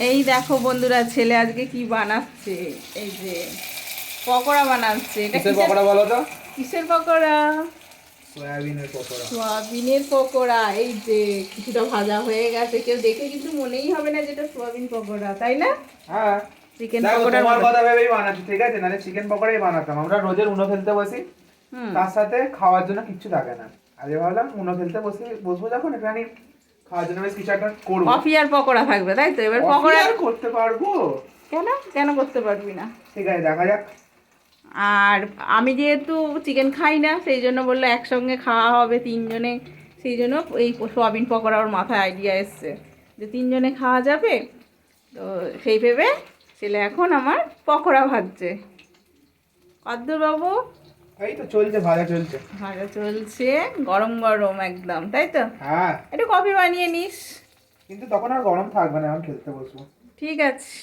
এই দেখো বন্ধুরা, ছেলে আজকে কি বানাচ্ছে। এই যে পকোড়া বানাচ্ছে। এটা কিসের পকোড়া বলো তো? কিসের পকোড়া? সয়াবিনের পকোড়া। সোয়াবিনের পকোড়া। এই যে কিছুটা ভাজা হয়ে গেছে, কেউ দেখে কিন্তু মনেই হবে না যেটা সোয়াবিন পকোড়া, তাই না? হ্যাঁ, চিকেন দেখো পকোড়ার তোমার মতো। কথা ভেবেই বানাচ্ছি, ঠিক আছে? নাহলে চিকেন পকোড়াই বানাতাম। আমরা রোজের উনো খেলতে বসি, হুম। তার সাথে খাওয়ার জন্য কিচ্ছু থাকে না। আজকে ভাবলাম উনো খেলতে বসবো যখন, এখানে খাওয়ার জন্য বেশ কিছু একটা করবো। কফি আর পকোড়া থাকবে, তাই তো? এবার কফি পকোড়া আর করতে পারবো? কেন কেন করতে পারবি না? ঠিক আছে, দেখা যাক। আর আমি যেহেতু চিকেন খাই না, সেই জন্য বললো একসঙ্গে খাওয়া হবে তিনজনে। সেই জন্য এই সোয়াবিন পকোড়া ওর মাথায় আইডিয়া এসছে যে তিনজনে খাওয়া যাবে। তো সেই ভেবে ছেলে এখন আমার পকোড়া ভাজছে। কদ্দুর বাবু? এই তো চলছে, ভাজা চলছে। ভাজা চলছে, গরম গরম একদম, তাই তো? হ্যাঁ, একটু কফি বানিয়ে নিস। কিন্তু তখন আর গরম থাকবে না, এখন খেলতে বসবো। ঠিক আছে।